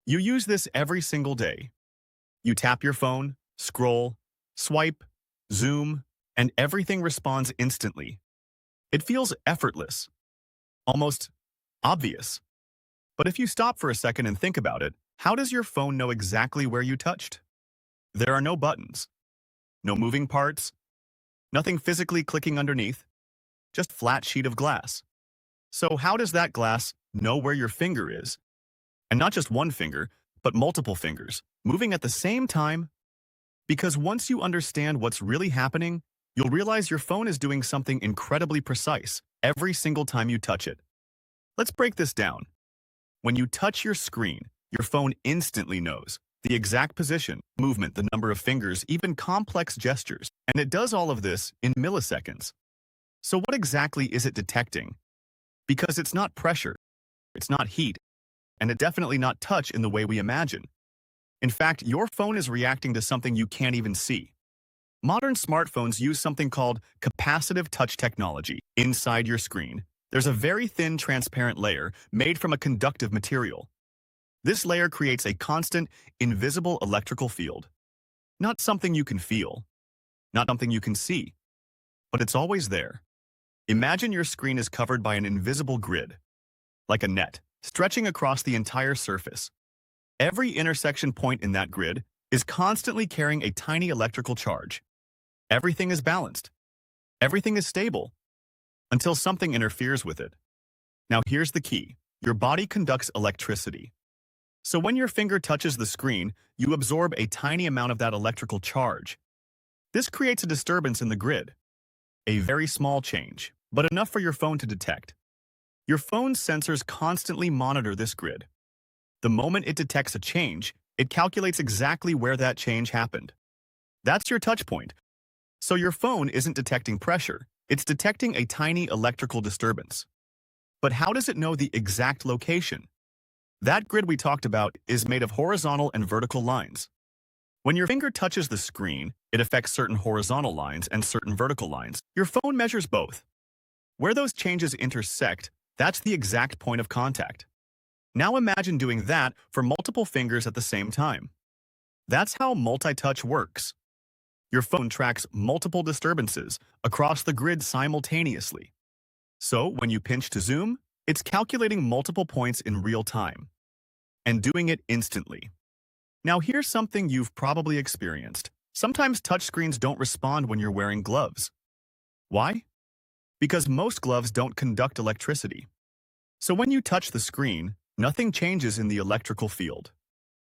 You use this every single day. You tap your phone, scroll, swipe, zoom, and everything responds instantly. It feels effortless, almost obvious. But if you stop for a second and think about it, how does your phone know exactly where you touched? There are no buttons, no moving parts, nothing physically clicking underneath, just flat sheet of glass. So how does that glass know where your finger is? And not just one finger, but multiple fingers, moving at the same time? Because once you understand what's really happening, you'll realize your phone is doing something incredibly precise every single time you touch it. Let's break this down. When you touch your screen, your phone instantly knows the exact position, movement, the number of fingers, even complex gestures. And it does all of this in milliseconds. So what exactly is it detecting? Because it's not pressure, it's not heat, and it's definitely not touch in the way we imagine. In fact, your phone is reacting to something you can't even see. Modern smartphones use something called capacitive touch technology. Inside your screen, there's a very thin, transparent layer made from a conductive material. This layer creates a constant, invisible electrical field. Not something you can feel, not something you can see, but it's always there. Imagine your screen is covered by an invisible grid, like a net, stretching across the entire surface. Every intersection point in that grid is constantly carrying a tiny electrical charge. Everything is balanced. Everything is stable, until something interferes with it. Now here's the key. Your body conducts electricity. So when your finger touches the screen, you absorb a tiny amount of that electrical charge. This creates a disturbance in the grid. A very small change, but enough for your phone to detect. Your phone's sensors constantly monitor this grid. The moment it detects a change, it calculates exactly where that change happened. That's your touch point. So your phone isn't detecting pressure, it's detecting a tiny electrical disturbance. But how does it know the exact location? That grid we talked about is made of horizontal and vertical lines. When your finger touches the screen, it affects certain horizontal lines and certain vertical lines. Your phone measures both. Where those changes intersect, that's the exact point of contact. Now imagine doing that for multiple fingers at the same time. That's how multi-touch works. Your phone tracks multiple disturbances across the grid simultaneously. So when you pinch to zoom, it's calculating multiple points in real time and doing it instantly. Now here's something you've probably experienced. Sometimes touchscreens don't respond when you're wearing gloves. Why? Because most gloves don't conduct electricity. So when you touch the screen, nothing changes in the electrical field.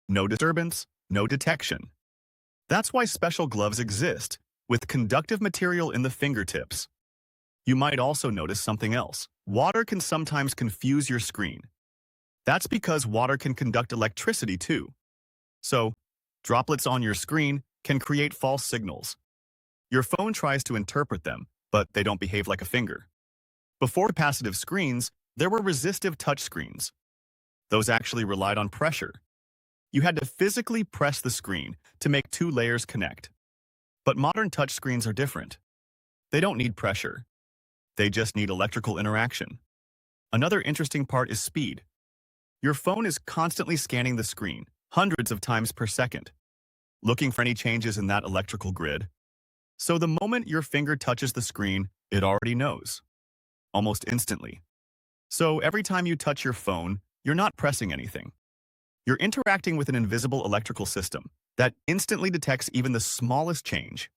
No disturbance, no detection. That's why special gloves exist, with conductive material in the fingertips. You might also notice something else. Water can sometimes confuse your screen. That's because water can conduct electricity too. So, droplets on your screen can create false signals. Your phone tries to interpret them, but they don't behave like a finger. Before capacitive screens, there were resistive touch screens. Those actually relied on pressure. You had to physically press the screen to make two layers connect. But modern touchscreens are different. They don't need pressure. They just need electrical interaction. Another interesting part is speed. Your phone is constantly scanning the screen, hundreds of times per second, looking for any changes in that electrical grid. So the moment your finger touches the screen, it already knows, almost instantly. So every time you touch your phone, you're not pressing anything. You're interacting with an invisible electrical system that instantly detects even the smallest change.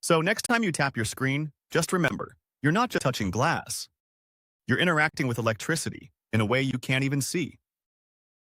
So next time you tap your screen, just remember, you're not just touching glass. You're interacting with electricity in a way you can't even see.